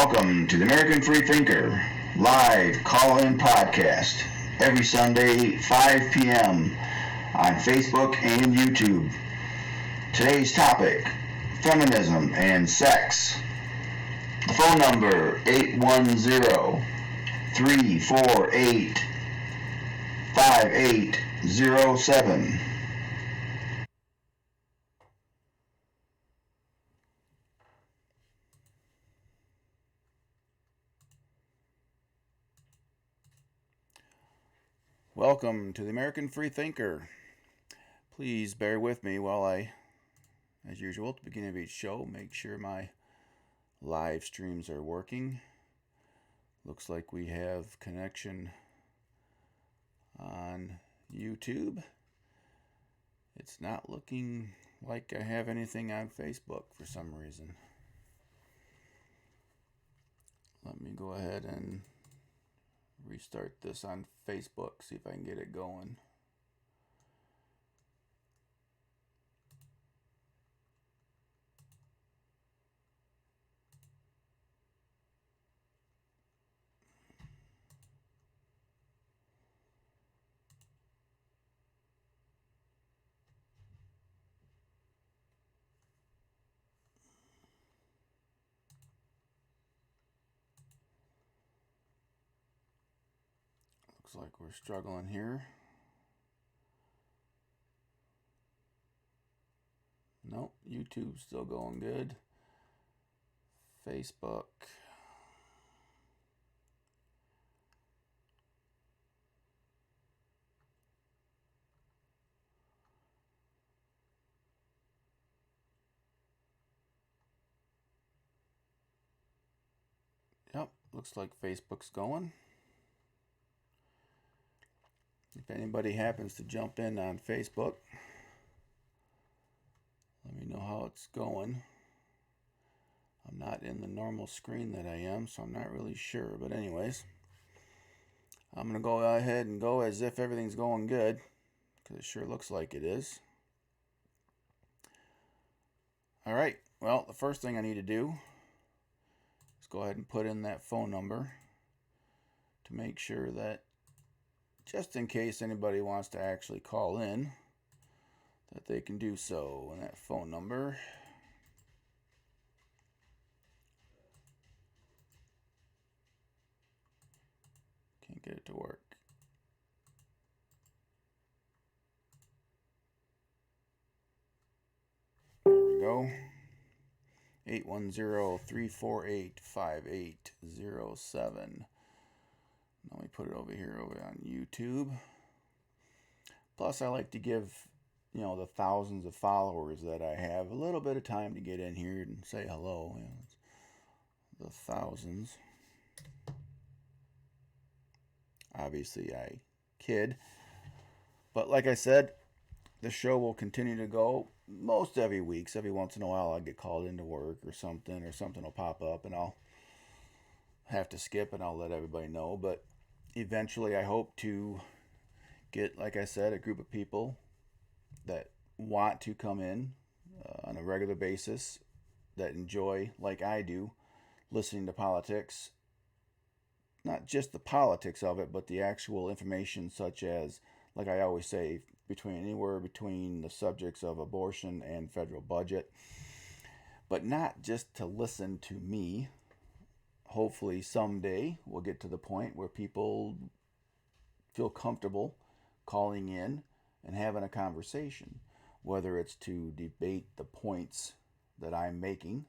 Welcome to the American Freethinker live call-in podcast every Sunday 5 p.m. on Facebook and YouTube. Today's topic, feminism and sex. The phone number 810-348-5807. Welcome to the American Freethinker. Please bear with me while I, as usual, at the beginning of each show, make sure my live streams are working. Looks like we have connection on YouTube. It's not looking like I have anything on Facebook for some reason. Let me go ahead and restart this on Facebook, see if I can get it going. Looks like we're struggling here. Nope, YouTube's still going good. Facebook. Yep, looks like Facebook's going. If anybody happens to jump in on Facebook, let me know how it's going. I'm not in the normal screen that I am, so I'm not really sure. But anyways, I'm going to go ahead and go as if everything's going good, because it sure looks like it is. All right, well, the first thing I need to do is go ahead and put in that phone number to make sure that, just in case anybody wants to actually call in, that they can do so. And that phone number can't get it to work. There we go. 810-348-5807. Let me put it over here over on YouTube. Plus, I like to give, the thousands of followers that I have a little bit of time to get in here and say hello. The thousands. Obviously, I kid. But like I said, the show will continue to go most every week. So every once in a while, I'll get called into work or something will pop up and I'll have to skip and I'll let everybody know. But eventually, I hope to get, like I said, a group of people that want to come in on a regular basis, that enjoy, like I do, listening to politics. Not just the politics of it, but the actual information, such as, like I always say, anywhere between the subjects of abortion and federal budget. But not just to listen to me. Hopefully someday we'll get to the point where people feel comfortable calling in and having a conversation, whether it's to debate the points that I'm making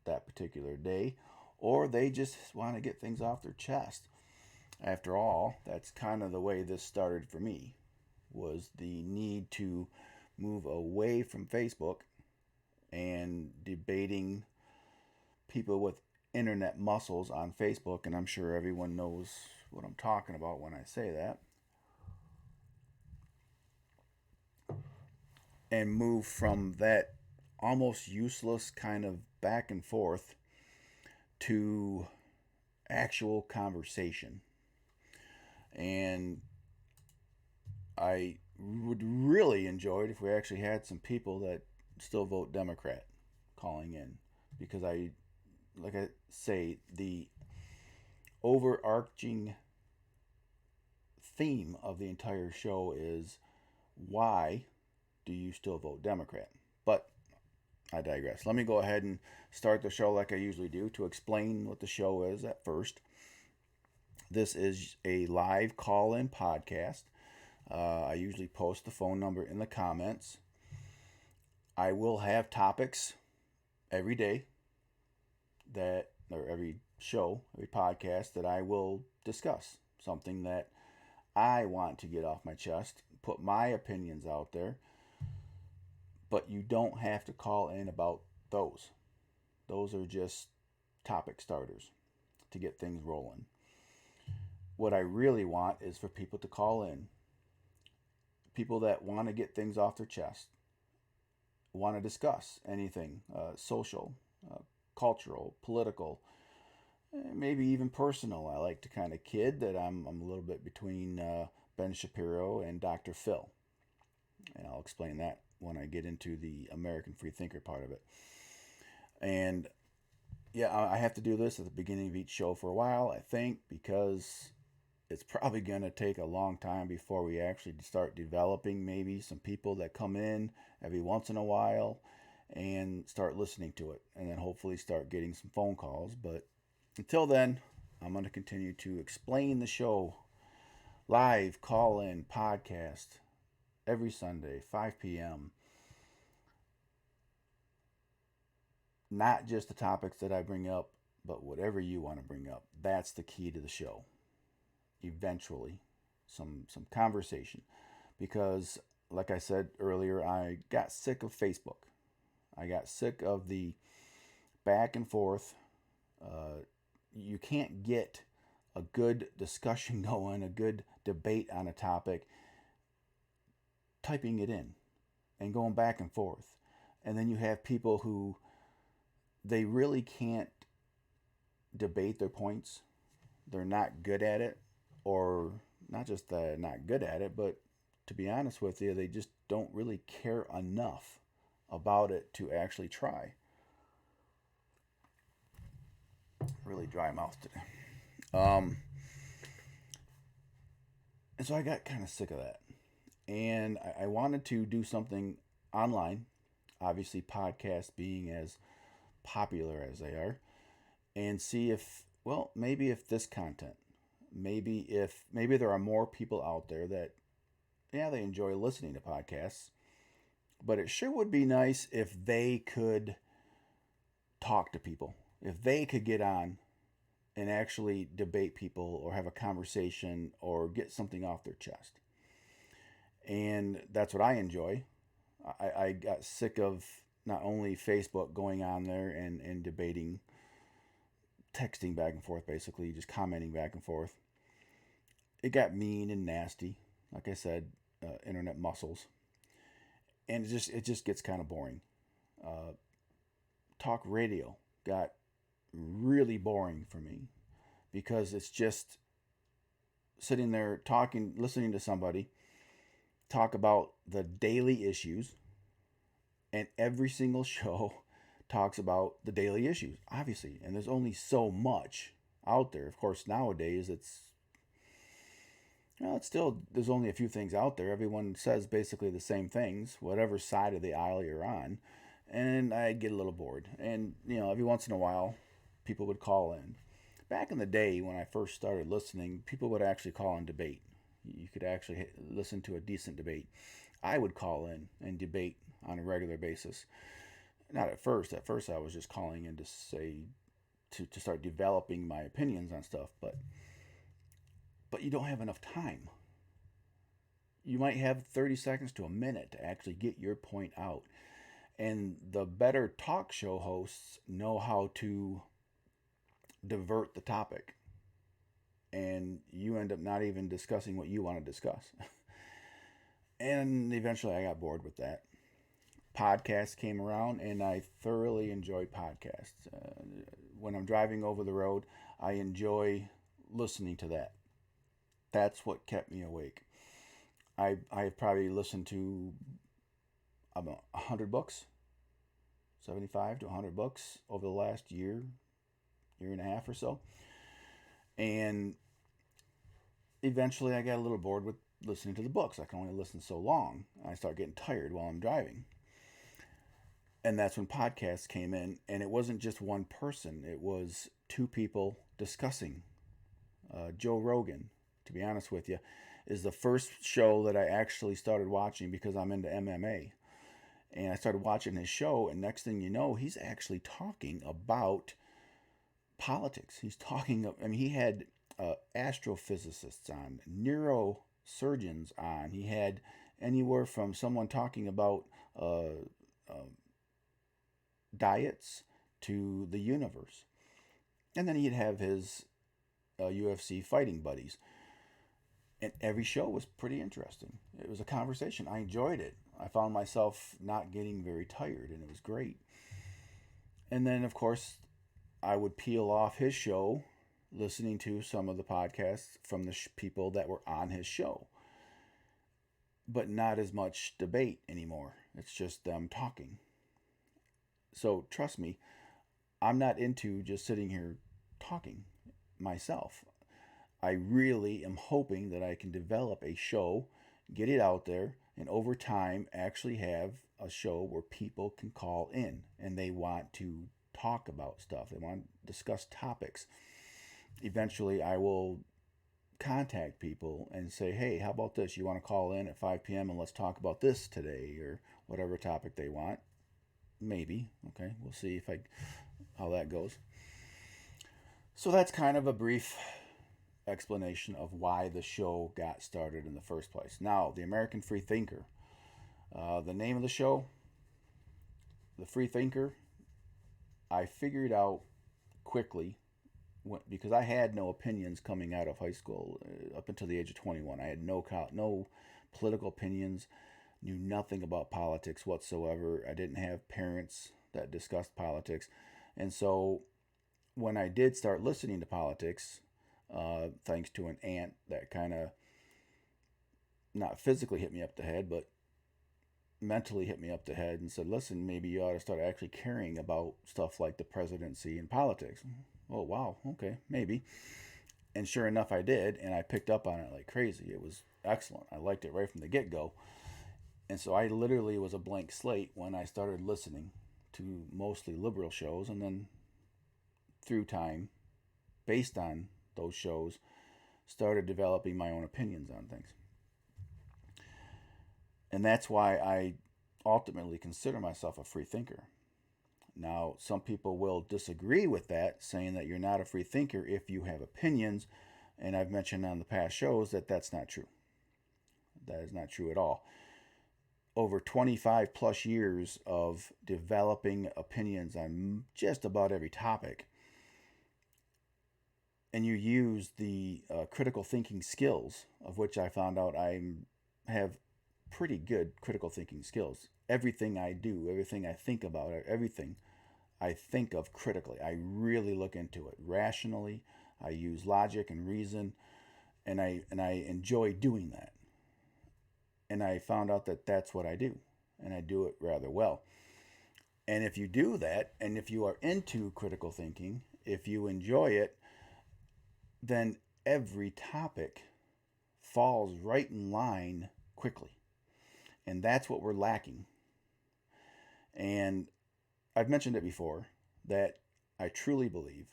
that particular day, or they just want to get things off their chest. After all, that's kind of the way this started for me, was the need to move away from Facebook and debating people with internet muscles on Facebook, and I'm sure everyone knows what I'm talking about when I say that, and move from that almost useless kind of back and forth to actual conversation. And I would really enjoy it if we actually had some people that still vote Democrat calling in, because I like I say, the overarching theme of the entire show is why do you still vote Democrat? But I digress. Let me go ahead and start the show like I usually do to explain what the show is at first. This is a live call in podcast. I usually post the phone number in the comments. I will have topics every day or every show, every podcast that I will discuss. Something that I want to get off my chest, put my opinions out there, but you don't have to call in about those. Those are just topic starters to get things rolling. What I really want is for people to call in. People that want to get things off their chest, want to discuss anything social, cultural, political, maybe even personal. I like to kind of kid that I'm a little bit between Ben Shapiro and Dr. Phil. And I'll explain that when I get into the American Freethinker part of it. And yeah, I have to do this at the beginning of each show for a while, I think, because it's probably going to take a long time before we actually start developing maybe some people that come in every once in a while and start listening to it, and then hopefully start getting some phone calls. But until then, I'm going to continue to explain the show, live call-in podcast every Sunday, 5 p.m. Not just the topics that I bring up, but whatever you want to bring up. That's the key to the show. Eventually, some conversation, because like I said earlier, I got sick of Facebook. I got sick of the back and forth. You can't get a good discussion going, a good debate on a topic, typing it in and going back and forth. And then you have people who they really can't debate their points. They're not good at it, or not just not good at it, but to be honest with you, they just don't really care enough about it to actually try. Really dry mouth today. And so I got kind of sick of that. And I wanted to do something online, obviously, podcasts being as popular as they are, and see if, well, maybe if this content, maybe there are more people out there that, yeah, they enjoy listening to podcasts, but it sure would be nice if they could talk to people, if they could get on and actually debate people or have a conversation or get something off their chest. And that's what I enjoy. I got sick of not only Facebook going on there and debating, texting back and forth, basically, just commenting back and forth. It got mean and nasty. Like I said, internet muscles. And it just gets kind of boring. Talk radio got really boring for me because it's just sitting there talking, listening to somebody talk about the daily issues, and every single show talks about the daily issues, obviously, and there's only so much out there. Of course, nowadays it's still, there's only a few things out there. Everyone says basically the same things, whatever side of the aisle you're on, and I get a little bored. And every once in a while, people would call in. Back in the day when I first started listening, people would actually call and debate. You could actually listen to a decent debate. I would call in and debate on a regular basis. Not at first. At first, I was just calling in to say to start developing my opinions on stuff, but you don't have enough time. You might have 30 seconds to a minute to actually get your point out. And the better talk show hosts know how to divert the topic, and you end up not even discussing what you want to discuss. And eventually I got bored with that. Podcasts came around, and I thoroughly enjoyed podcasts. When I'm driving over the road, I enjoy listening to that. That's what kept me awake. I've probably listened to about 100 books, 75 to 100 books over the last year, year and a half or so. And eventually I got a little bored with listening to the books. I can only listen so long. I start getting tired while I'm driving. And that's when podcasts came in, and it wasn't just one person, it was two people discussing. Joe Rogan, to be honest with you, is the first show that I actually started watching because I'm into MMA. And I started watching his show, and next thing you know, he's actually talking about politics. He's talking, I mean, he had astrophysicists on, neurosurgeons on. He had anywhere from someone talking about uh, diets to the universe. And then he'd have his UFC fighting buddies. And every show was pretty interesting. It was a conversation. I enjoyed it. I found myself not getting very tired, and it was great. And then, of course, I would peel off his show, listening to some of the podcasts from the people that were on his show. But not as much debate anymore. It's just them talking. So trust me, I'm not into just sitting here talking myself. I really am hoping that I can develop a show, get it out there, and over time actually have a show where people can call in and they want to talk about stuff. They want to discuss topics. Eventually, I will contact people and say, hey, how about this? You want to call in at 5 p.m. and let's talk about this today, or whatever topic they want. Maybe. Okay, we'll see how that goes. So that's kind of a brief explanation of why the show got started in the first place. Now, the American Freethinker. The name of the show, The Freethinker, I figured out quickly because I had no opinions coming out of high school up until the age of 21. I had no political opinions, knew nothing about politics whatsoever. I didn't have parents that discussed politics. And so when I did start listening to politics, thanks to an aunt that kind of not physically hit me up the head, but mentally hit me up the head and said, listen, maybe you ought to start actually caring about stuff like the presidency and politics. Oh, wow. Okay, maybe. And sure enough, I did. And I picked up on it like crazy. It was excellent. I liked it right from the get-go. And so I literally was a blank slate when I started listening to mostly liberal shows. And then through time, based on those shows, started developing my own opinions on things. And that's why I ultimately consider myself a free thinker. Now, some people will disagree with that, saying that you're not a free thinker if you have opinions. And I've mentioned on the past shows that that's not true. That is not true at all. Over 25 plus years of developing opinions on just about every topic, and you use the critical thinking skills, of which I found out I have pretty good critical thinking skills. Everything I do, everything I think about, everything I think of critically. I really look into it rationally. I use logic and reason, and I enjoy doing that. And I found out that that's what I do, and I do it rather well. And if you do that, and if you are into critical thinking, if you enjoy it, then every topic falls right in line quickly. And that's what we're lacking. And I've mentioned it before that I truly believe,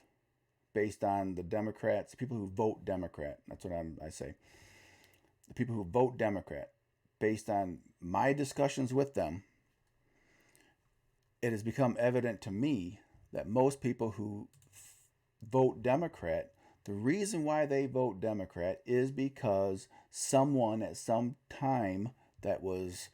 based on the Democrats, people who vote Democrat, that's what I say, the people who vote Democrat, based on my discussions with them, it has become evident to me that most people who vote Democrat, the reason why they vote Democrat is because someone at some time that was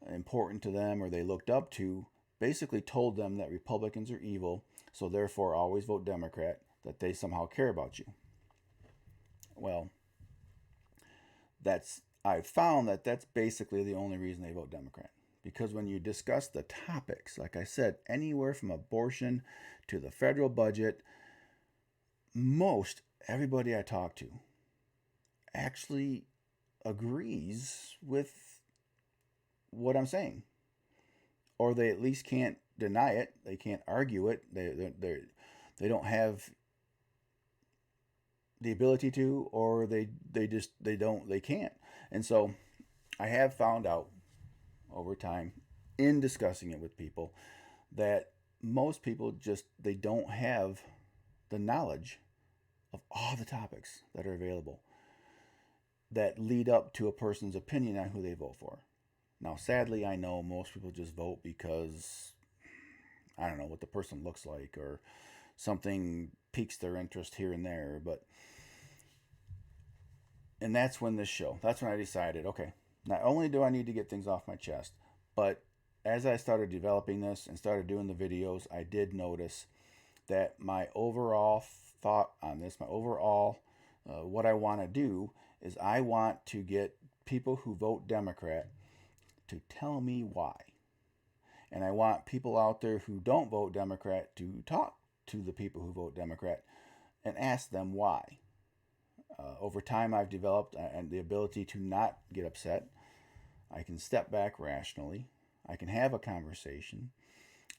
important to them or they looked up to basically told them that Republicans are evil, so therefore always vote Democrat, that they somehow care about you. Well, I've found that that's basically the only reason they vote Democrat. Because when you discuss the topics, like I said, anywhere from abortion to the federal budget, most everybody I talk to actually agrees with what I'm saying. Or they at least can't deny it. They can't argue it. They don't have the ability to, or they can't. And so I have found out over time in discussing it with people that most people just they don't have the knowledge of all the topics that are available that lead up to a person's opinion on who they vote for. Now, sadly, I know most people just vote because I don't know what the person looks like or something piques their interest here and there. But and that's when that's when I decided, okay, not only do I need to get things off my chest, but as I started developing this and started doing the videos, I did notice that my overall thought on this, my overall what I want to do is I want to get people who vote Democrat to tell me why. And I want people out there who don't vote Democrat to talk to the people who vote Democrat and ask them why. Over time, I've developed the ability to not get upset. I can step back rationally. I can have a conversation.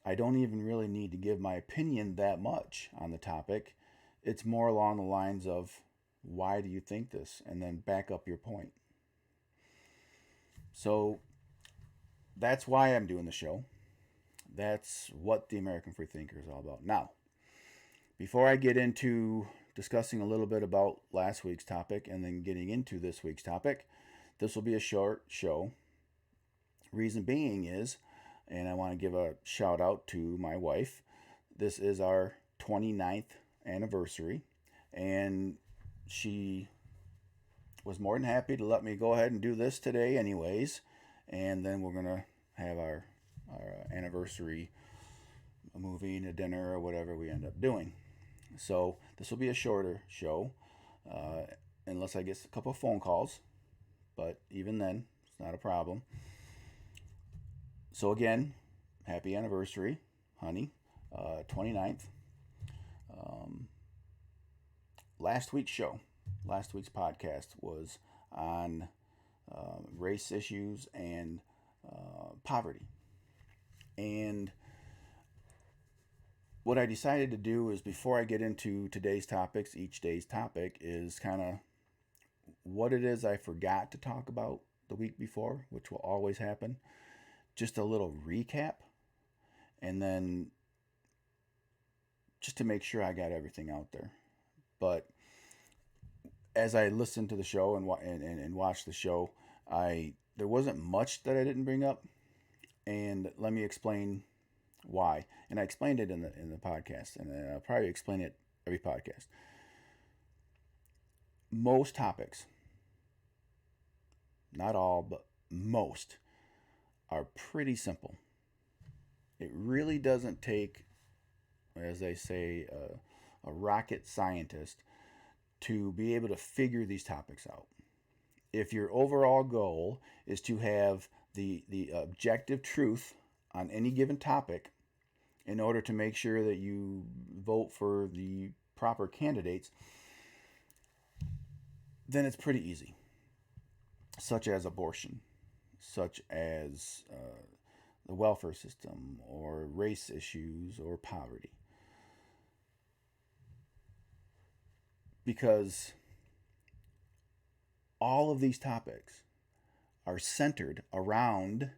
I don't even really need to give my opinion that much on the topic. It's more along the lines of, why do you think this? And then back up your point. So that's why I'm doing the show. That's what the American Freethinker is all about. Now, before I get into discussing a little bit about last week's topic and then getting into this week's topic, this will be a short show. Reason being is, and I want to give a shout out to my wife. This is our 29th anniversary, and she was more than happy to let me go ahead and do this today anyways. And then we're going to have our anniversary movie and a dinner or whatever we end up doing. So this will be a shorter show, unless I get a couple of phone calls. But even then, it's not a problem. So again, happy anniversary, honey. 29th. Last week's podcast was on race issues and poverty. And what I decided to do is, before I get into today's topics, each day's topic is kind of what it is I forgot to talk about the week before, which will always happen. Just a little recap, and then just to make sure I got everything out there. But as I listened to the show and watched the show, there wasn't much that I didn't bring up, and let me explain why. And I explained it in the podcast, and I'll probably explain it every podcast. Most topics, not all, but most, are pretty simple. It really doesn't take, as they say, a rocket scientist to be able to figure these topics out. If your overall goal is to have the objective truth on any given topic in order to make sure that you vote for the proper candidates, then it's pretty easy. Such as abortion, such as the welfare system, or race issues, or poverty. Because all of these topics are centered around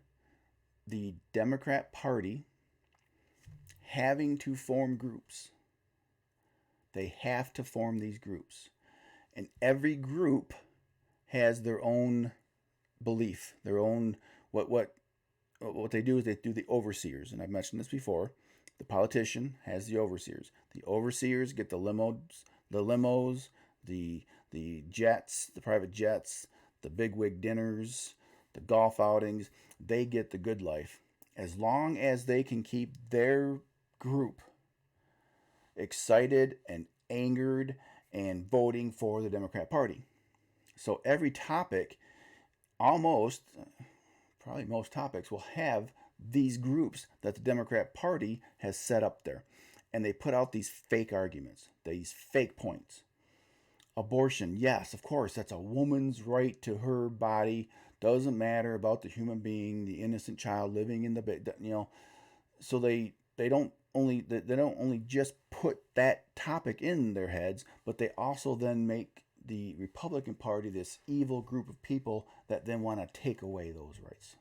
the Democrat Party having to form groups. They have to form these groups. And every group has their own belief, their own what they do is they do the overseers, and I've mentioned this before. The politician has the overseers. The overseers get the limos, the jets, the private jets, the bigwig dinners, the golf outings. They get the good life as long as they can keep their group excited and angered and voting for the Democrat Party. So every topic, probably most topics, will have these groups that the Democrat Party has set up there. And they put out these fake arguments, these fake points. Abortion, yes, of course, that's a woman's right to her body. Doesn't matter about the human being, the innocent child living in the, So they don't only just put that topic in their heads, but they also then make the Republican Party this evil group of people that then want to take away those rights.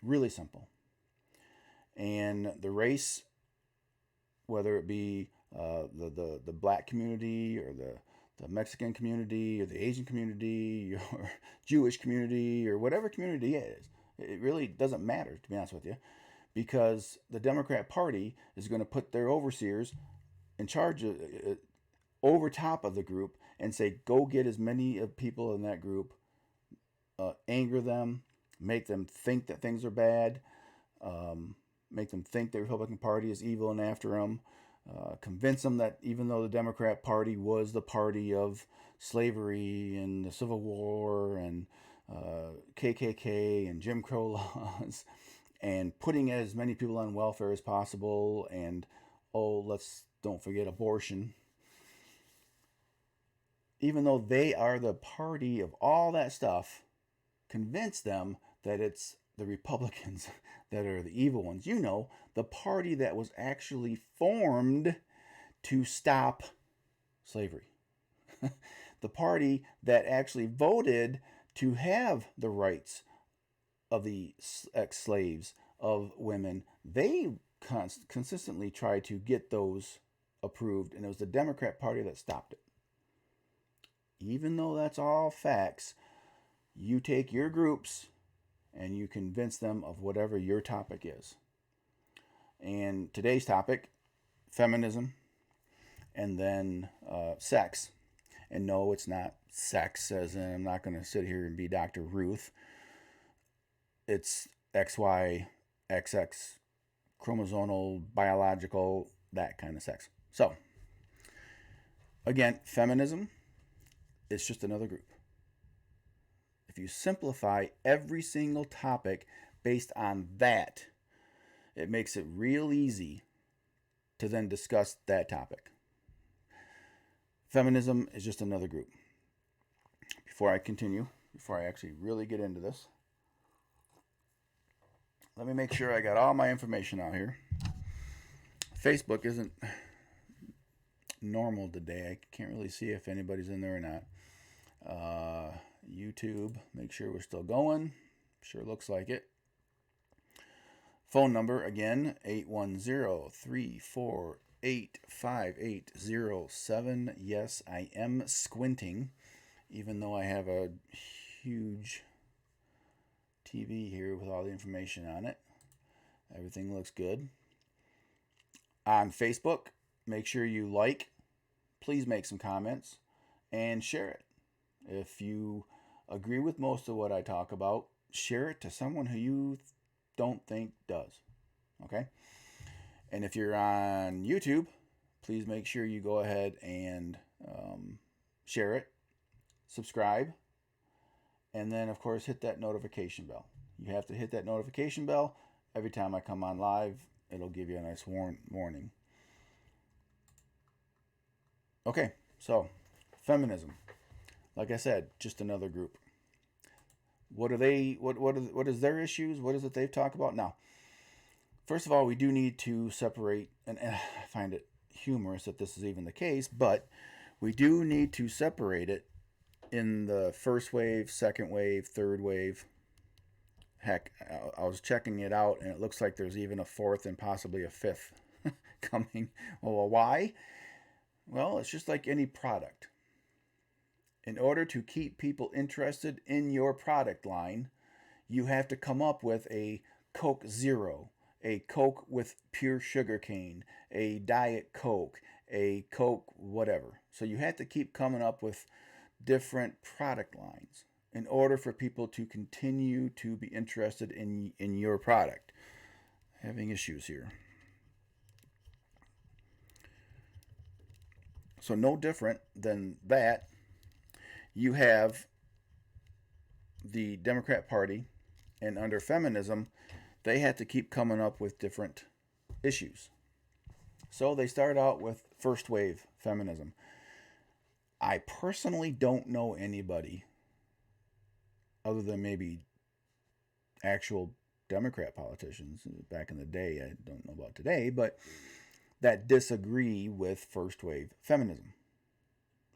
Really simple. And the race, whether it be the black community or the Mexican community or the Asian community or Jewish community or whatever community it is, it really doesn't matter, to be honest with you, because the Democrat Party is going to put their overseers in charge of, over top of the group and say, go get as many of people in that group, anger them, make them think that things are bad, make them think the Republican Party is evil and after them, convince them that even though the Democrat Party was the party of slavery and the Civil War and KKK and Jim Crow laws and putting as many people on welfare as possible and, don't forget abortion. Even though they are the party of all that stuff, convince them that it's the Republicans that are the evil ones. The party that was actually formed to stop slavery. The party that actually voted to have the rights of the ex-slaves, of women. They consistently tried to get those approved, and it was the Democrat Party that stopped it. Even though that's all facts, you take your groups and you convince them of whatever your topic is. And today's topic, feminism, and then sex. And no, it's not sex, as in I'm not going to sit here and be Dr. Ruth. It's XY, XX, chromosomal, biological, that kind of sex. So, again, feminism, it's just another group. If you simplify every single topic based on that, it makes it real easy to then discuss that topic. Feminism is just another group. Before I continue, before I actually really get into this, let me make sure I got all my information out here. Facebook isn't normal today. I can't really see if anybody's in there or not. YouTube, make sure we're still going. Sure looks like it. Phone number, again, 810-348-5807. Yes, I am squinting, even though I have a huge TV here with all the information on it. Everything looks good. On Facebook, make sure you like, please make some comments, and share it. If you agree with most of what I talk about, share it to someone who you don't think does. Okay? And if you're on YouTube, please make sure you go ahead and share it, subscribe, and then, of course, hit that notification bell. You have to hit that notification bell. Every time I come on live, it'll give you a nice warning. Okay, so feminism. Like I said, just another group. What are they? What is their issues? What is it they've talked about? Now, first of all, we do need to separate, and I find it humorous that this is even the case, but we do need to separate it in the first wave, second wave, third wave. Heck, I was checking it out, and it looks like there's even a fourth and possibly a fifth coming. Well, why? Well, it's just like any product. In order to keep people interested in your product line, you have to come up with a Coke Zero, a Coke with pure sugar cane, a Diet Coke, a Coke whatever. So you have to keep coming up with different product lines in order for people to continue to be interested in your product. Having issues here. So no different than that. You have the Democrat Party, and under feminism, they had to keep coming up with different issues. So they start out with first wave feminism. I personally don't know anybody, other than maybe actual Democrat politicians back in the day. I don't know about today, but that disagree with first wave feminism.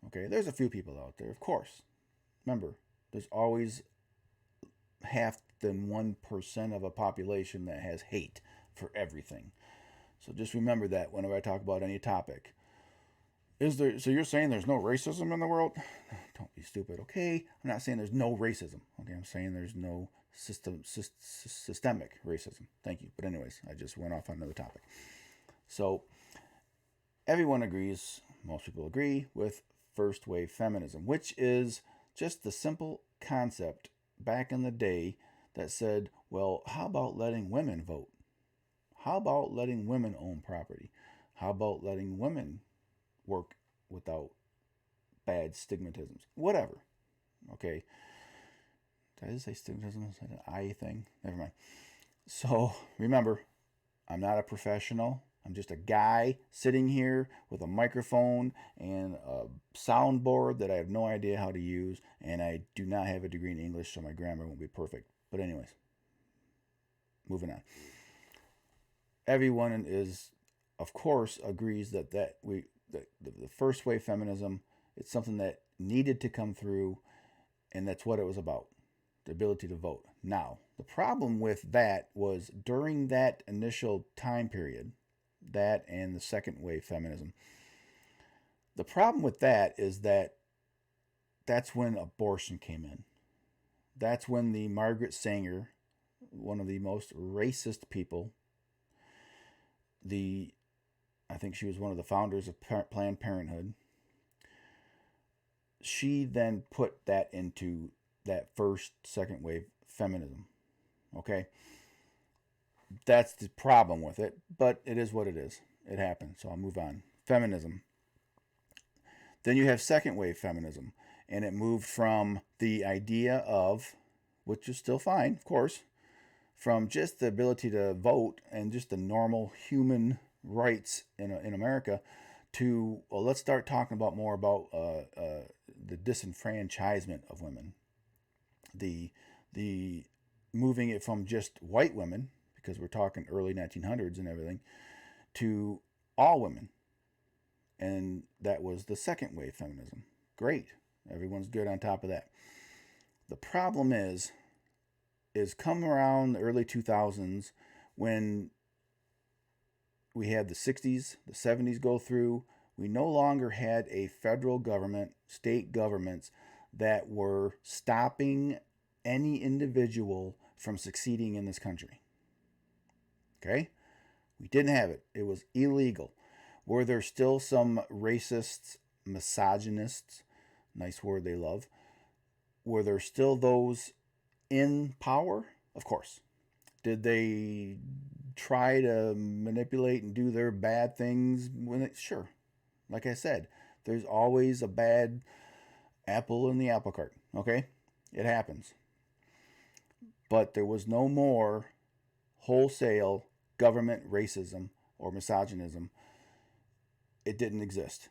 Okay, there's a few people out there, of course. Remember, there's always half than 1% of a population that has hate for everything. So just remember that whenever I talk about any topic. So you're saying there's no racism in the world? Don't be stupid, okay? I'm not saying there's no racism. Okay, I'm saying there's no systemic racism. Thank you. But anyways, I just went off on another topic. So everyone agrees, most people agree with first wave feminism, which is just the simple concept back in the day that said, well, how about letting women vote? How about letting women own property? How about letting women work without bad stigmatisms? Whatever. Okay. Did I just say stigmatism? Is that an I thing? Never mind. So remember, I'm not a professional. I'm just a guy sitting here with a microphone and a soundboard that I have no idea how to use, and I do not have a degree in English, so my grammar won't be perfect. But anyways, moving on. Everyone is, of course, agrees that the first wave feminism, it's something that needed to come through, and that's what it was about, the ability to vote. Now, the problem with that was during that initial time period, that and the second wave feminism, the problem with that is that that's when abortion came in. That's when the Margaret Sanger, one of the most racist people, I think she was one of the founders of Planned Parenthood, she then put that into that first, second wave feminism. Okay? That's the problem with it, but it is what it is. It happened, so I'll move on. Feminism. Then you have second wave feminism, and it moved from the idea of, which is still fine, of course, from just the ability to vote and just the normal human rights in America to, well, let's start talking about more about the disenfranchisement of women, the moving it from just white women, because we're talking early 1900s and everything, to all women. And that was the second wave feminism. Great. Everyone's good on top of that. The problem is come around the early 2000s when we had the 60s, the 70s go through. We no longer had a federal government, state governments that were stopping any individual from succeeding in this country. Okay? We didn't have it. It was illegal. Were there still some racists, misogynists, nice word they love, were there still those in power? Of course. Did they try to manipulate and do their bad things? Sure. Like I said, there's always a bad apple in the apple cart. Okay? It happens. But there was no more wholesale government racism or misogynism. It didn't exist.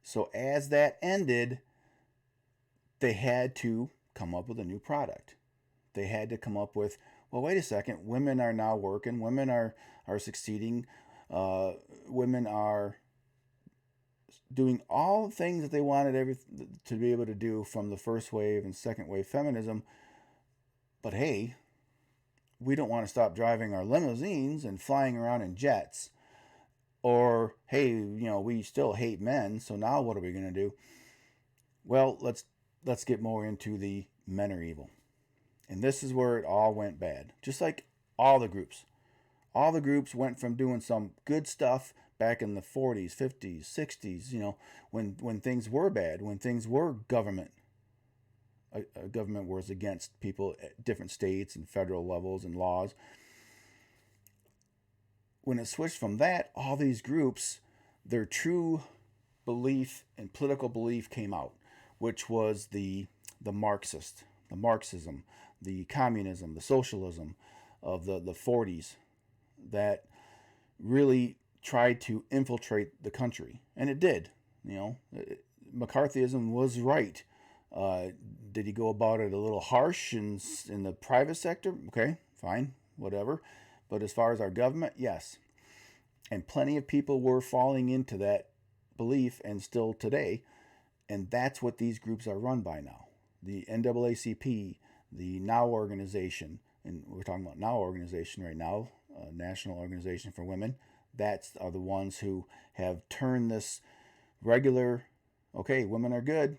So as that ended, they had to come up with a new product. They had to come up with, well, wait a second, women are now working, women are succeeding, women are doing all the things that they wanted to be able to do from the first wave and second wave feminism. But hey, we don't want to stop driving our limousines and flying around in jets. Or, hey, we still hate men, so now what are we going to do? Well, let's get more into the men are evil. And this is where it all went bad. Just like all the groups. All the groups went from doing some good stuff back in the 40s, 50s, 60s, when things were bad, when things were government. A government was against people at different states and federal levels and laws. When it switched from that, all these groups, their true belief and political belief came out, which was the Marxism, the communism, the socialism of the 40s that really tried to infiltrate the country. And it did. McCarthyism was right. Did he go about it a little harsh in the private sector? Okay, fine, whatever. But as far as our government, yes. And plenty of people were falling into that belief, and still today. And that's what these groups are run by now. The NAACP, the NOW organization, and we're talking about NOW organization right now, National Organization for Women. That's are the ones who have turned this regular, okay, women are good.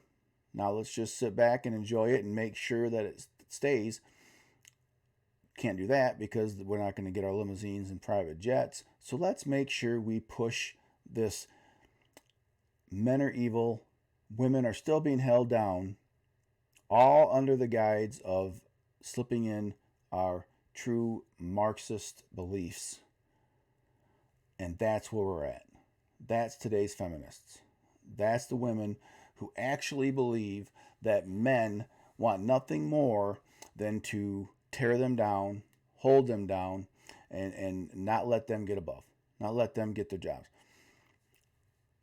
Now let's just sit back and enjoy it and make sure that it stays. Can't do that because we're not going to get our limousines and private jets. So let's make sure we push this men are evil, women are still being held down, all under the guise of slipping in our true Marxist beliefs. And that's where we're at. That's today's feminists. That's the women who actually believe that men want nothing more than to tear them down, hold them down, and not let them get above, not let them get their jobs.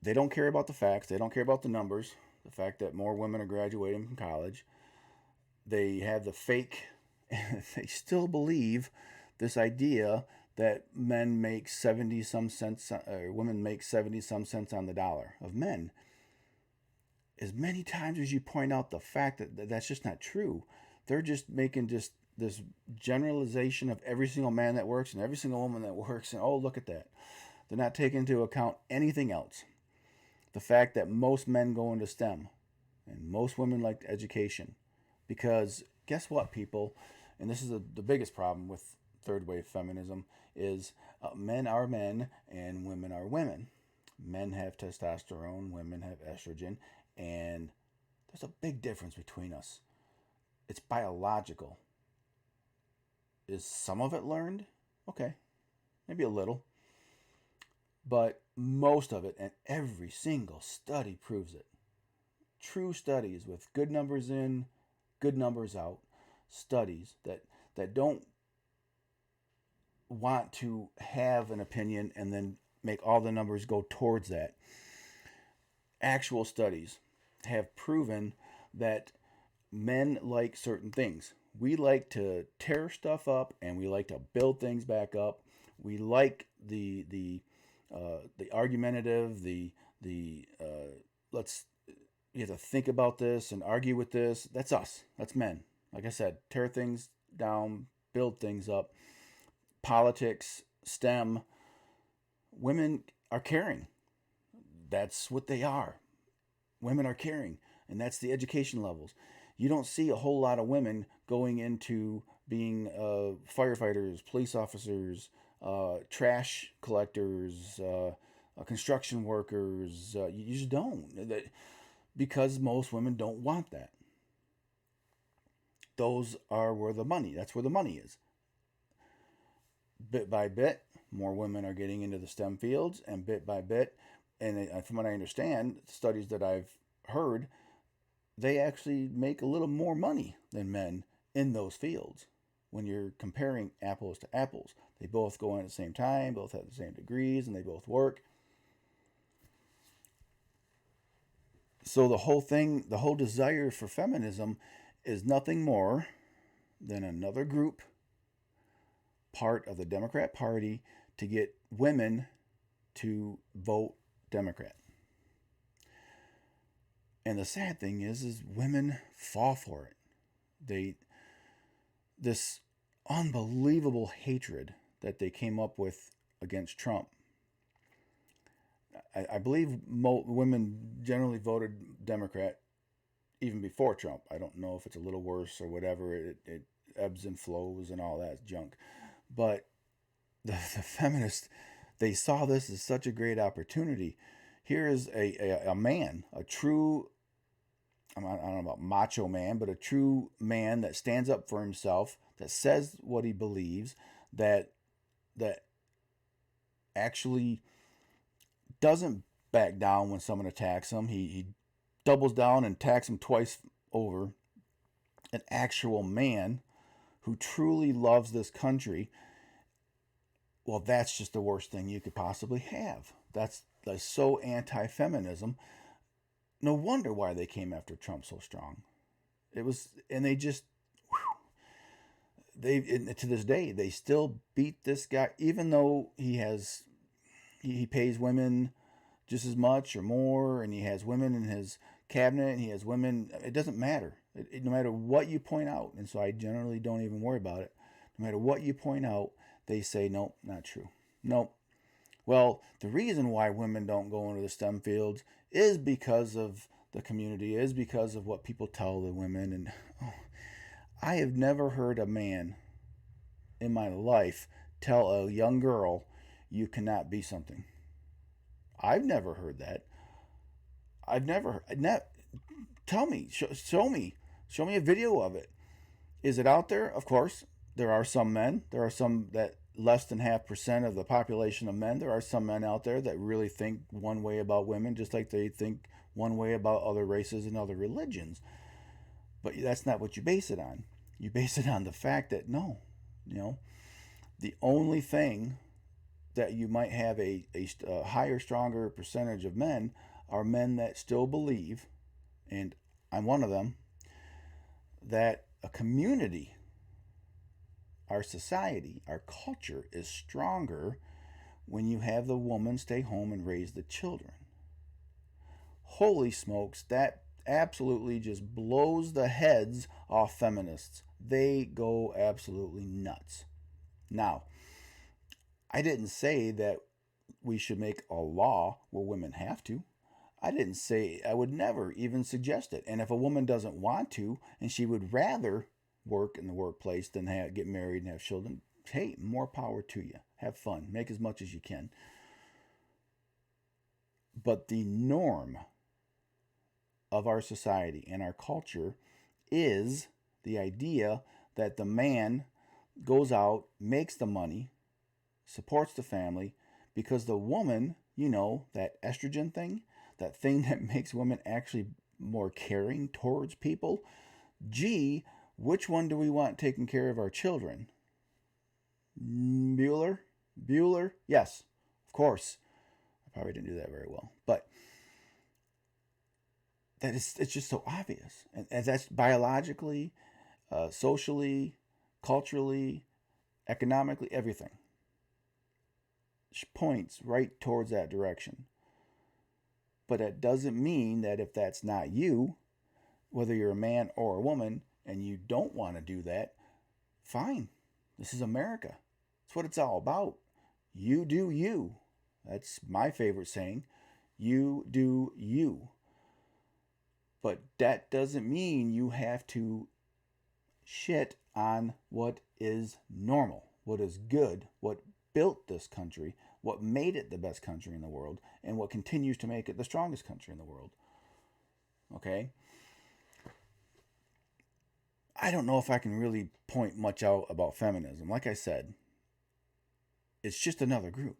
They don't care about the facts. They don't care about the numbers. The fact that more women are graduating from college. They have the fake, they still believe this idea that men make 70 some cents, or women make 70 some cents on the dollar of men. As many times as you point out the fact that that's just not true, they're just making just this generalization of every single man that works and every single woman that works, and oh, look at that. They're not taking into account anything else. The fact that most men go into STEM and most women like education. Because guess what, people, and this is the biggest problem with third wave feminism, is men are men and women are women. Men have testosterone, women have estrogen, and there's a big difference between us. It's biological. Is some of it learned? Okay, maybe a little. But most of it, and every single study proves it. True studies with good numbers in, good numbers out, studies that don't want to have an opinion and then make all the numbers go towards that. Actual studies have proven that men like certain things. We like to tear stuff up and we like to build things back up. We like the argumentative, the let's you have to think about this and argue with this. That's us. That's men. Like I said, tear things down, build things up. Politics, STEM, women are caring. That's what they are. Women are caring, and that's the education levels. You don't see a whole lot of women going into being firefighters, police officers, trash collectors, construction workers. You just don't. Because most women don't want that. Those are where the money, that's where the money is. Bit by bit, more women are getting into the STEM fields, and bit by bit, and from what I understand, studies that I've heard, they actually make a little more money than men in those fields when you're comparing apples to apples. They both go in at the same time, both have the same degrees, and they both work. So the whole thing, the whole desire for feminism is nothing more than another group, part of the Democrat Party, to get women to vote Democrat. And the sad thing is women fall for it. This unbelievable hatred that they came up with against Trump. I believe women generally voted Democrat even before Trump. I don't know if it's a little worse or whatever. It ebbs and flows and all that junk. But the feminists, they saw this as such a great opportunity. Here is a man, a true, I don't know about macho man, but a true man that stands up for himself, that says what he believes, that actually doesn't back down when someone attacks him. He doubles down and attacks him twice over. An actual man who truly loves this country. Well, that's just the worst thing you could possibly have. That's like so anti-feminism. No wonder why they came after Trump so strong. It was, and they just, to this day, they still beat this guy, even though he has he pays women just as much or more, and he has women in his cabinet, and he has women. It doesn't matter. No matter what you point out, and so I generally don't even worry about it. No matter what you point out, they say, nope, not true. Nope. Well, the reason why women don't go into the STEM fields is because of the community, is because of what people tell the women. And oh, I have never heard a man in my life tell a young girl, you cannot be something. I've never heard that. I've never, tell me, show me a video of it. Is it out there? Of course, there are some men. There are some that less than 0.5% of the population of men. There are some men out there that really think one way about women, just like they think one way about other races and other religions. But that's not what you base it on. You base it on the fact that no, you know, the only thing that you might have a higher, stronger percentage of men are men that still believe, and I'm one of them, that a community, our society, our culture is stronger when you have the woman stay home and raise the children. Holy smokes, that absolutely just blows the heads off feminists. They go absolutely nuts. Now, I didn't say that we should make a law where women have to. I didn't say, I would never even suggest it. And if a woman doesn't want to and she would rather work in the workplace than get married and have children, hey, more power to you. Have fun. Make as much as you can. But the norm of our society and our culture is the idea that the man goes out, makes the money, supports the family, because the woman, you know, that estrogen thing, that thing that makes women actually more caring towards people. Gee, which one do we want taking care of our children? Bueller? Yes, of course. I probably didn't do that very well, but it's just so obvious, and that's biologically, socially, culturally, economically, everything points right towards that direction. But it doesn't mean that if that's not you, whether you're a man or a woman, and you don't want to do that, fine. This is America. That's what it's all about. You do you. That's my favorite saying. You do you. But that doesn't mean you have to shit on what is normal, what is good, what built this country, what made it the best country in the world, and what continues to make it the strongest country in the world. Okay? I don't know if I can really point much out about feminism. Like I said, it's just another group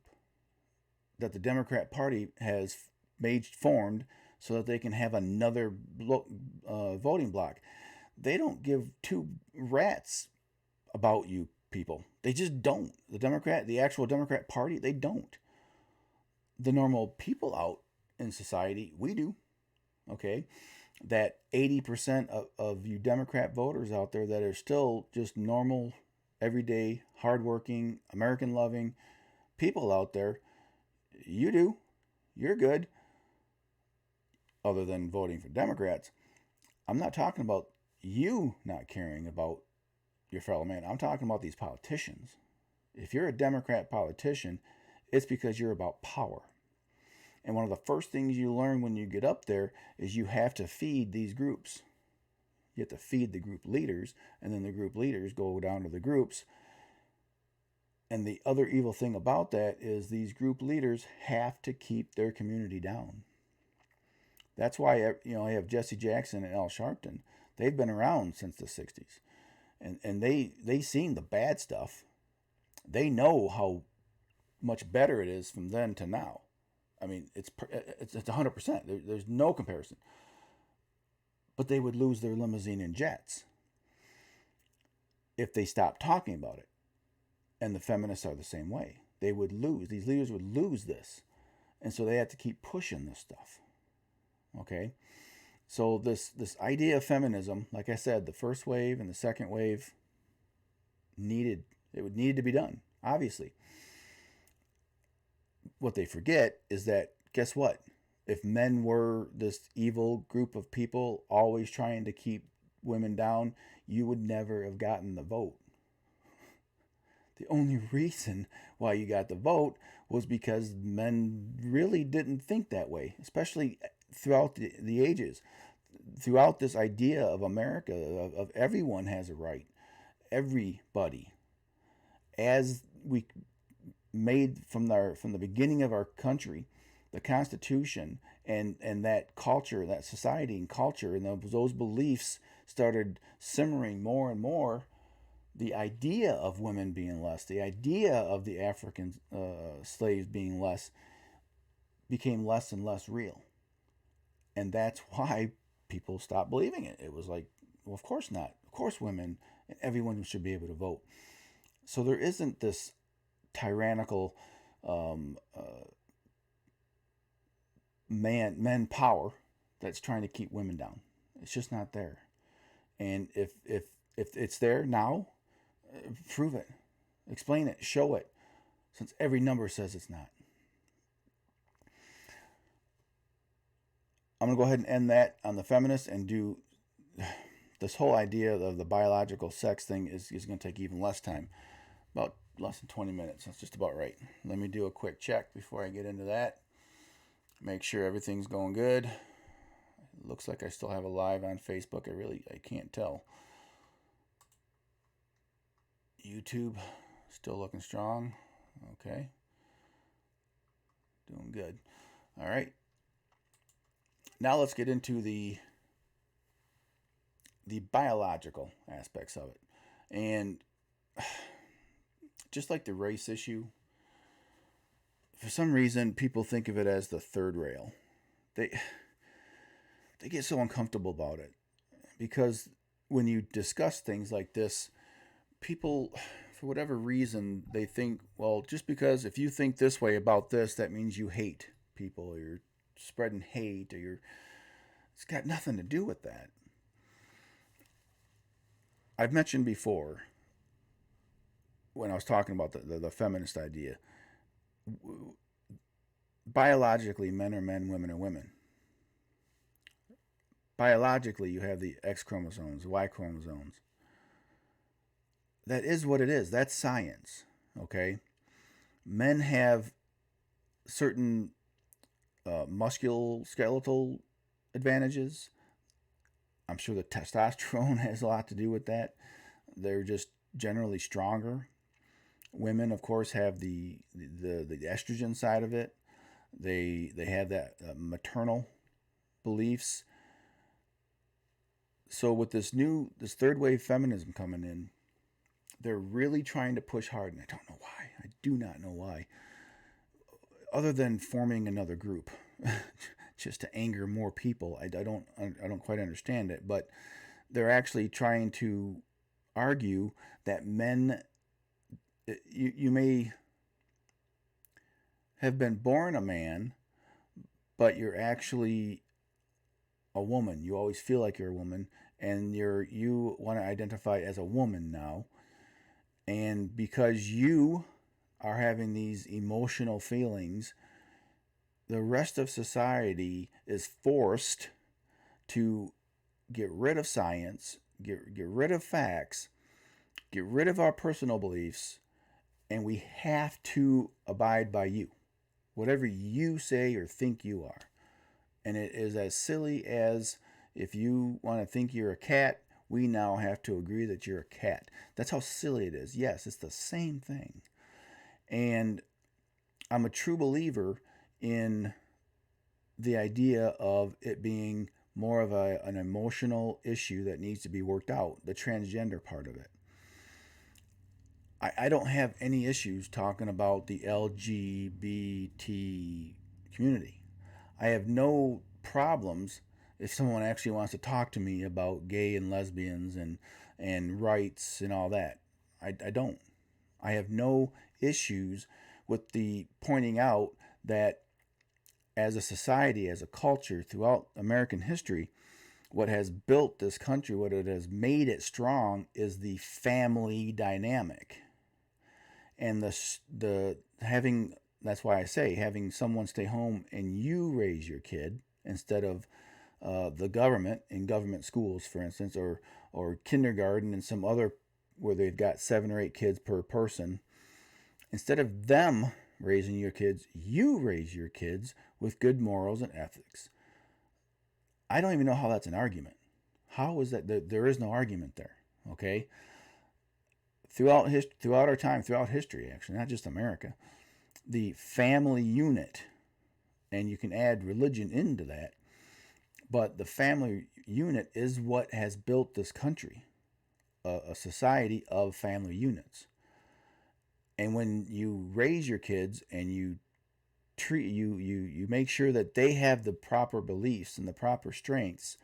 that the Democrat Party has formed so that they can have another voting bloc. They don't give two rats about you people. They just don't. The actual Democrat Party, they don't. The normal people out in society, we do. Okay? That 80% of you Democrat voters out there that are still just normal, everyday, hardworking, American loving people out there, you do. You're good. Other than voting for Democrats. I'm not talking about you not caring about your fellow man. I'm talking about these politicians. If you're a Democrat politician, it's because you're about power. And one of the first things you learn when you get up there is you have to feed these groups. You have to feed the group leaders, and then the group leaders go down to the groups. And the other evil thing about that is these group leaders have to keep their community down. That's why, you know, I have Jesse Jackson and Al Sharpton. They've been around since the 60s. And they seen the bad stuff. They know how much better it is from then to now. I mean, it's 100%. There's no comparison. But they would lose their limousine and jets if they stopped talking about it. And the feminists are the same way. They would lose. These leaders would lose this. And so they have to keep pushing this stuff. Okay? So this idea of feminism, like I said, the first wave and the second wave needed to be done, obviously. what they forget is that, guess what? If men were this evil group of people always trying to keep women down, you would never have gotten the vote. The only reason why you got the vote was because men really didn't think that way, especially throughout the ages. Throughout this idea of America, of everyone has a right, everybody. As we made from the beginning of our country, the Constitution and that culture, that society and culture, and those beliefs started simmering more and more. The idea of women being less, the idea of the African slaves being less, became less and less real, and that's why people stopped believing it. It was like, well, of course not. Of course, women and everyone should be able to vote. So there isn't this tyrannical um, uh, men power that's trying to keep women down. It's just not there. And if it's there now, prove it, explain it, show it, since every number says it's not. I'm gonna go ahead and end that on the feminists and do this whole idea of the biological sex thing is going to take even less time, about less than 20 minutes. That's just about right. Let me do a quick check before I get into that. Make sure everything's going good. It looks like I still have a live on Facebook. I can't tell. YouTube still looking strong. Okay. Doing good. All right. Now let's get into the biological aspects of it. And just like the race issue, for some reason people think of it as the third rail. They get so uncomfortable about it because when you discuss things like this, people, for whatever reason, they think, well, just because if you think this way about this, that means you hate people, or you're spreading hate, or you're. It's got nothing to do with that. I've mentioned before when I was talking about the feminist idea. Biologically, men are men, women are women. Biologically, you have the X chromosomes, Y chromosomes. That is what it is. That's science. Okay? Men have certain musculoskeletal advantages. I'm sure the testosterone has a lot to do with that. They're just generally stronger. Women, of course, have the estrogen side of it. They have that maternal beliefs. So with this third wave feminism coming in, they're really trying to push hard, and I don't know why. I do not know why. Other than forming another group, just to anger more people, I don't quite understand it. But they're actually trying to argue that men, you may have been born a man, but you're actually a woman. You always feel like you're a woman, and you want to identify as a woman now. And because you are having these emotional feelings, the rest of society is forced to get rid of science, get rid of facts, get rid of our personal beliefs, and we have to abide by you. Whatever you say or think you are. And it is as silly as if you want to think you're a cat, we now have to agree that you're a cat. That's how silly it is. Yes, it's the same thing. And I'm a true believer in the idea of it being more of an emotional issue that needs to be worked out, the transgender part of it. I don't have any issues talking about the LGBT community. I have no problems if someone actually wants to talk to me about gay and lesbians and rights and all that. I don't. I have no issues with the pointing out that as a society, as a culture throughout American history, what has built this country, what it has made it strong, is the family dynamic. And the having That's why I say having someone stay home and you raise your kid instead of the government in government schools, for instance, or kindergarten and some other where they've got 7 or 8 kids per person. Instead of them raising your kids, you raise your kids with good morals and ethics. I don't even know how that's an argument. How is that? There is no argument there. Okay. Throughout our time, throughout history, actually, not just America, the family unit, and you can add religion into that, but the family unit is what has built this country, a society of family units. And when you raise your kids and you make sure that they have the proper beliefs and the proper strengths,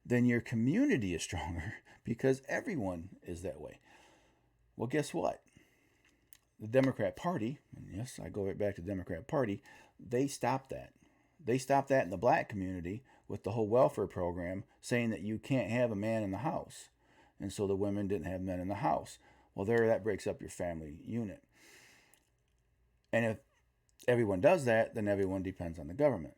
then your community is stronger because everyone is that way. Well, guess what? The Democrat Party, and yes, I go right back to the Democrat Party, they stopped that. They stopped that in the black community with the whole welfare program, saying that you can't have a man in the house. And so the women didn't have men in the house. Well, that breaks up your family unit. And if everyone does that, then everyone depends on the government.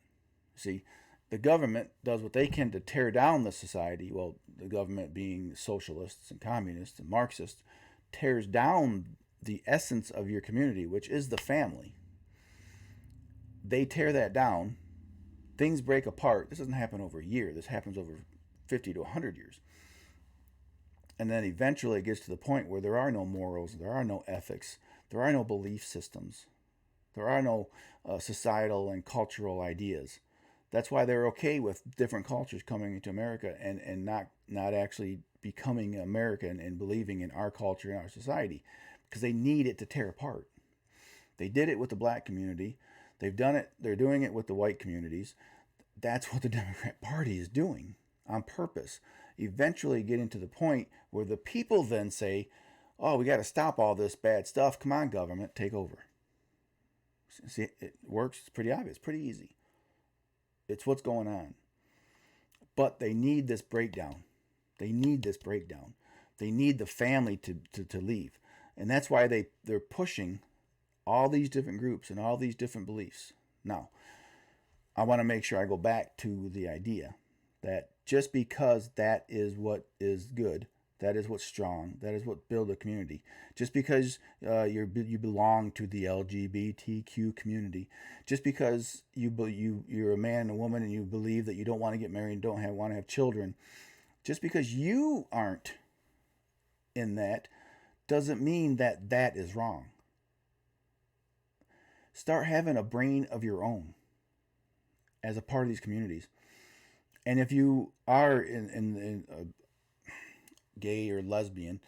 See, the government does what they can to tear down the society. Well, the government being socialists and communists and Marxists tears down the essence of your community, which is the family. They tear that down. Things break apart. This doesn't happen over a year. This happens over 50 to 100 years. And then eventually it gets to the point where there are no morals, there are no ethics, there are no belief systems, there are no societal and cultural ideas. That's why they're okay with different cultures coming into America and not actually becoming American and believing in our culture and our society, because they need it to tear apart. They did it with the black community. They're doing it with the white communities. That's what the Democrat Party is doing on purpose. Eventually getting to the point where the people then say, oh, we got to stop all this bad stuff. Come on, government, take over. See, it works. It's pretty obvious, pretty easy. It's what's going on. But they need this breakdown. They need this breakdown. They need the family to leave. And that's why they're pushing all these different groups and all these different beliefs. Now, I want to make sure I go back to the idea that just because that is what is good, that is what's strong, that is what builds a community, just because you belong to the LGBTQ community, just because you're a man and a woman and you believe that you don't want to get married and don't want to have children, just because you aren't in that doesn't mean that that is wrong. Start having a brain of your own as a part of these communities. And if you are in gay or lesbian,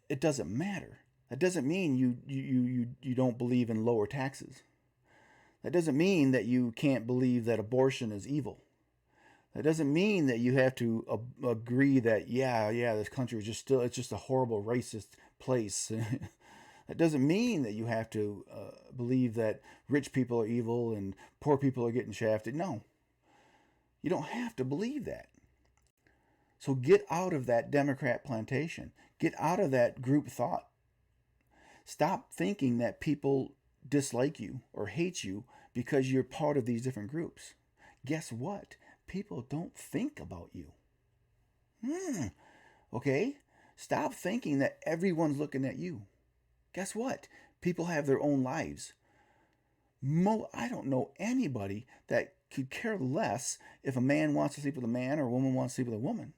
it doesn't matter. That doesn't mean you don't believe in lower taxes. That doesn't mean that you can't believe that abortion is evil. That doesn't mean that you have to agree that this country is it's just a horrible racist place. That doesn't mean that you have to believe that rich people are evil and poor people are getting shafted. No, you don't have to believe that. So get out of that Democrat plantation. Get out of that group thought. Stop thinking that people dislike you or hate you because you're part of these different groups. Guess what? People don't think about you. Okay? Stop thinking that everyone's looking at you. Guess what? People have their own lives. I don't know anybody that could care less if a man wants to sleep with a man or a woman wants to sleep with a woman.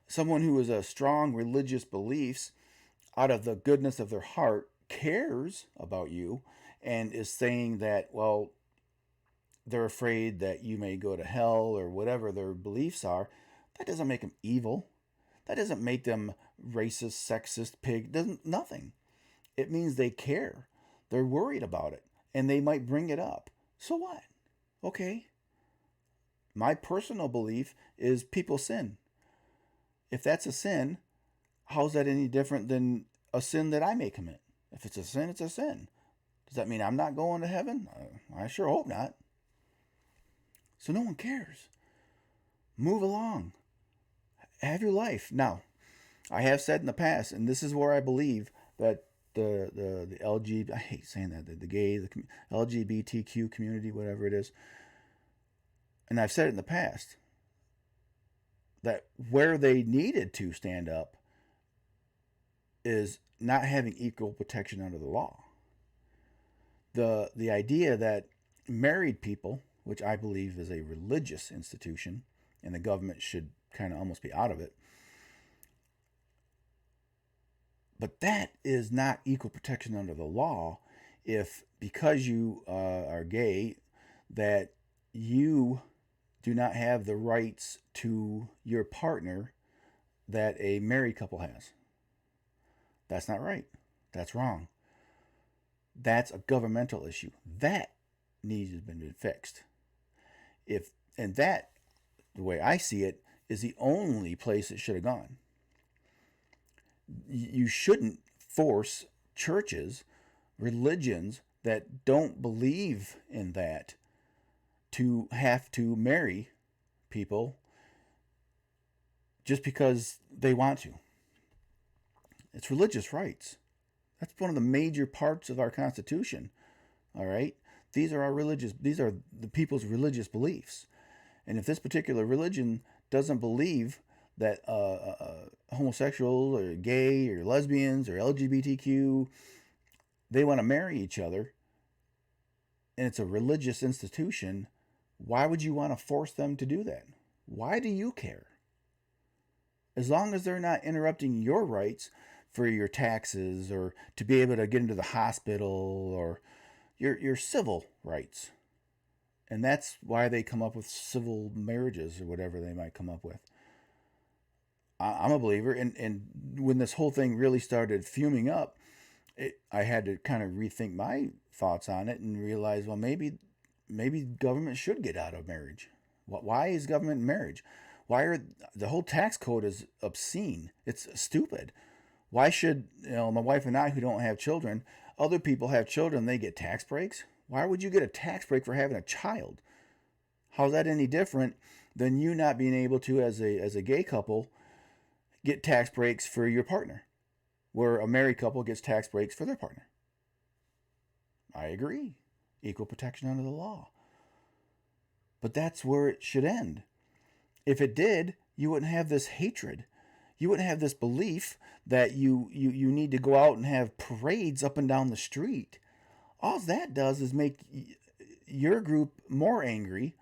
Someone who has a strong religious beliefs out of the goodness of their heart cares about you and is saying that, well, they're afraid that you may go to hell or whatever their beliefs are, that doesn't make them evil. That doesn't make them racist, sexist, pig. Nothing. It means they care. They're worried about it. And they might bring it up. So what? Okay. My personal belief is people sin. If that's a sin, how's that any different than a sin that I may commit? If it's a sin, it's a sin. Does that mean I'm not going to heaven? I sure hope not. So no one cares. Move along. Have your life. Now, I have said in the past, and this is where I believe that the LG, I hate saying that, the gay, the LGBTQ community, whatever it is. And I've said it in the past that where they needed to stand up is not having equal protection under the law. The idea that married people, which I believe is a religious institution, and the government should kind of almost be out of it, but that is not equal protection under the law. If because you are gay, that you do not have the rights to your partner that a married couple has. That's not right. That's wrong. That's a governmental issue. That needs to have been fixed. If and that, the way I see it, is the only place it should have gone. You shouldn't force churches, religions that don't believe in that, to have to marry people just because they want to. It's religious rights. That's one of the major parts of our Constitution. All right? These are the people's religious beliefs. And if this particular religion doesn't believe that homosexuals or gay or lesbians or LGBTQ, they want to marry each other, and it's a religious institution, why would you want to force them to do that? Why do you care? As long as they're not interrupting your rights for your taxes or to be able to get into the hospital or your civil rights. And that's why they come up with civil marriages or whatever they might come up with. I'm a believer, and when this whole thing really started fuming up, I had to kind of rethink my thoughts on it and realize, well, maybe government should get out of marriage. Why is government in marriage? Why are the whole tax code is obscene? It's stupid. Why should my wife and I, who don't have children, other people have children, they get tax breaks? Why would you get a tax break for having a child? How's that any different than you not being able to, as a gay couple, get tax breaks for your partner, where a married couple gets tax breaks for their partner? I agree. Equal protection under the law. But that's where it should end. If it did, you wouldn't have this hatred. You wouldn't have this belief that you need to go out and have parades up and down the street. All that does is make your group more angry,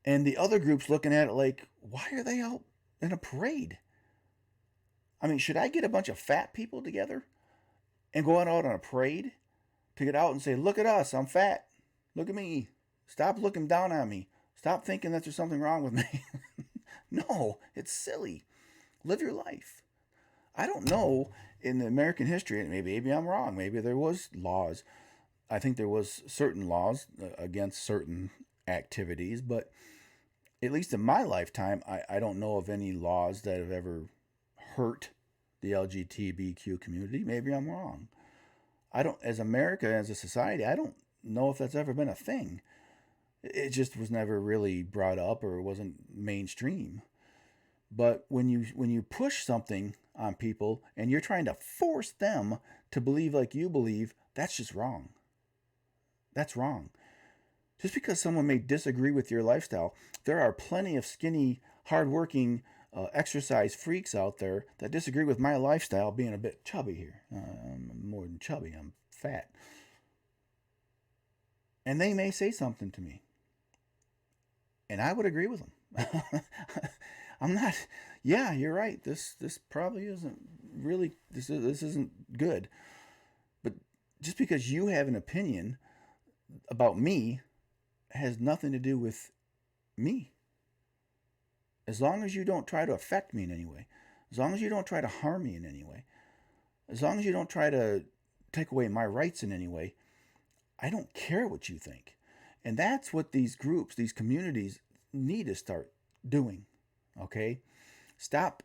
and the other group's looking at it like, why are they out in a parade? I mean, should I get a bunch of fat people together and go out on a parade to get out and say, look at us, I'm fat. Look at me. Stop looking down on me. Stop thinking that there's something wrong with me. No, it's silly. Live your life. I don't know in the American history, and maybe I'm wrong. Maybe there was laws. I think there was certain laws against certain activities, but at least in my lifetime, I don't know of any laws that have ever hurt the LGBTQ community. Maybe I'm wrong. As America, as a society, I don't know if that's ever been a thing. It just was never really brought up or wasn't mainstream. But when you push something on people and you're trying to force them to believe like you believe, that's just wrong. That's wrong. Just because someone may disagree with your lifestyle, there are plenty of skinny, hardworking, exercise freaks out there that disagree with my lifestyle being a bit chubby here. I'm more than chubby, I'm fat. And they may say something to me. And I would agree with them. I'm not. Yeah, you're right. This probably isn't really. This isn't good. But just because you have an opinion about me has nothing to do with me. As long as you don't try to affect me in any way, as long as you don't try to harm me in any way, as long as you don't try to take away my rights in any way, I don't care what you think. And that's what these groups, these communities need to start doing. Okay? Stop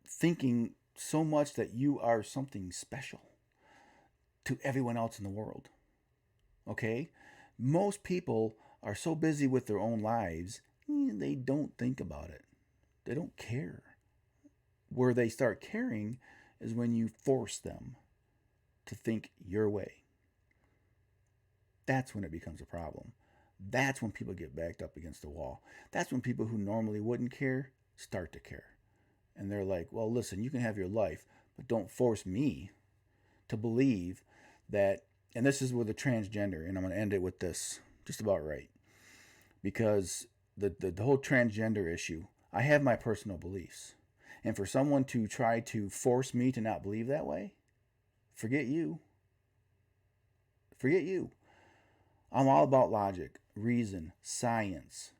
thinking so much that you are something special to everyone else in the world. Okay? Most people are so busy with their own lives, they don't think about it. They don't care. Where they start caring is when you force them to think your way. That's when it becomes a problem. That's when people get backed up against the wall. That's when people who normally wouldn't care start to care. And they're like, well, listen, you can have your life, but don't force me to believe that. And this is with the transgender, and I'm going to end it with this just about right. Because the whole transgender issue, I have my personal beliefs. And for someone to try to force me to not believe that way, forget you. Forget you. I'm all about logic, reason, science.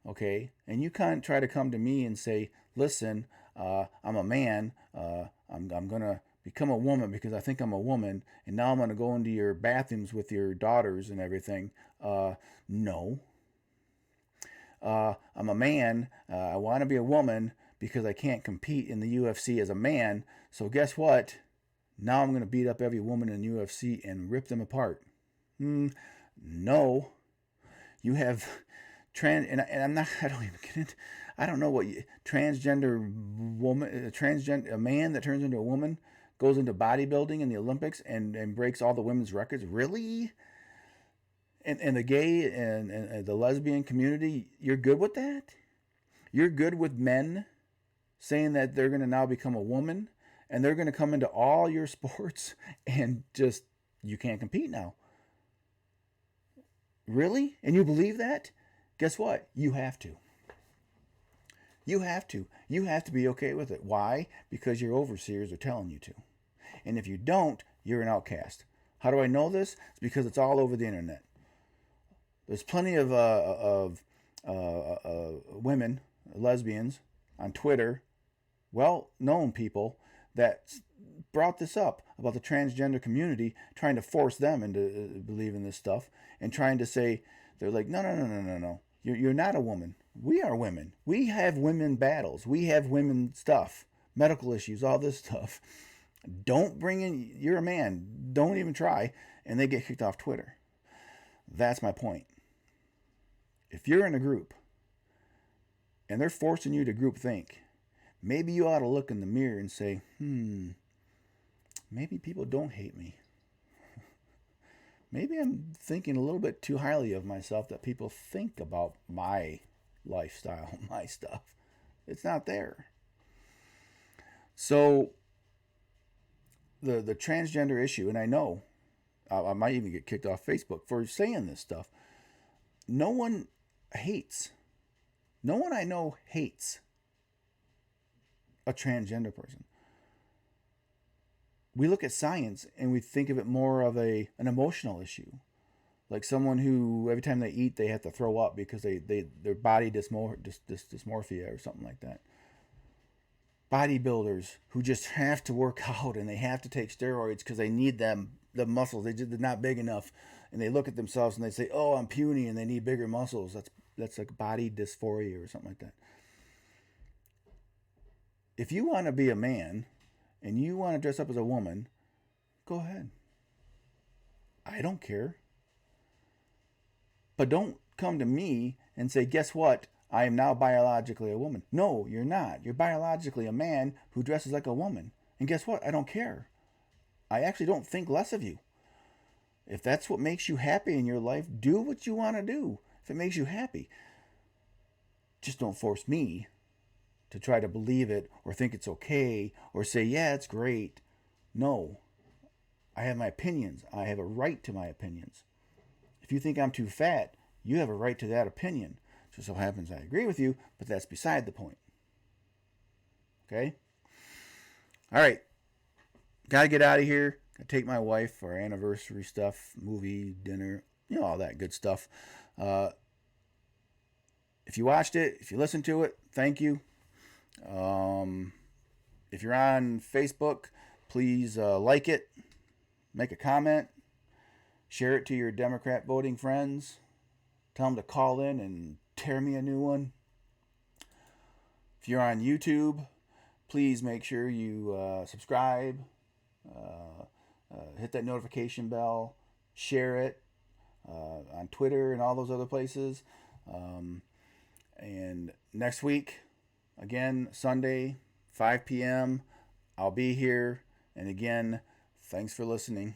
Okay? And you can't try to come to me and say, listen, I'm a man. I'm going to become a woman because I think I'm a woman. And now I'm going to go into your bathrooms with your daughters and everything. No. I'm a man. I want to be a woman because I can't compete in the UFC as a man. So guess what? Now I'm going to beat up every woman in the UFC and rip them apart. No. You have and I'm not, I don't even get into, I don't know what transgender woman, a man that turns into a woman goes into bodybuilding in the Olympics and breaks all the women's records. Really? And the gay and the lesbian community, you're good with that? You're good with men saying that they're going to now become a woman and they're going to come into all your sports and just, you can't compete now. Really? And you believe that? Guess what? You have to. You have to. You have to be okay with it. Why? Because your overseers are telling you to. And if you don't, you're an outcast. How do I know this? It's because it's all over the internet. There's plenty of women, lesbians, on Twitter, well-known people that brought this up about the transgender community, trying to force them into believing this stuff and trying to say, they're like, no. You're not a woman. We are women. We have women battles. We have women stuff, medical issues, all this stuff. Don't bring in, you're a man. Don't even try. And they get kicked off Twitter. That's my point. If you're in a group and they're forcing you to group think, maybe you ought to look in the mirror and say, maybe people don't hate me. Maybe I'm thinking a little bit too highly of myself that people think about my lifestyle, my stuff. It's not there. So the transgender issue, and I know I might even get kicked off Facebook for saying this stuff. No one hates. No one I know hates a transgender person. We look at science and we think of it more of an emotional issue. Like someone who every time they eat they have to throw up because their body dysmorphia or something like that. Bodybuilders who just have to work out and they have to take steroids because they need them, the muscles. They're not big enough. And they look at themselves and they say, oh, I'm puny and they need bigger muscles. That's like body dysphoria or something like that. If you want to be a man and you want to dress up as a woman, go ahead. I don't care. But don't come to me and say, guess what? I am now biologically a woman. No, you're not. You're biologically a man who dresses like a woman. And guess what? I don't care. I actually don't think less of you. If that's what makes you happy in your life, do what you want to do. If it makes you happy. Just don't force me to try to believe it or think it's okay or say, yeah, it's great. No. I have my opinions. I have a right to my opinions. If you think I'm too fat, you have a right to that opinion. Just so happens I agree with you, but that's beside the point. Okay? All right. Got to get out of here. Got to take my wife for our anniversary stuff, movie, dinner, all that good stuff. If you watched it, if you listened to it, thank you. If you're on Facebook, please like it, make a comment, share it to your Democrat voting friends, tell them to call in and tear me a new one. If you're on YouTube, please make sure you subscribe, hit that notification bell, share it on Twitter and all those other places. And next week, again, Sunday, 5 p.m., I'll be here. And again, Thanks for listening.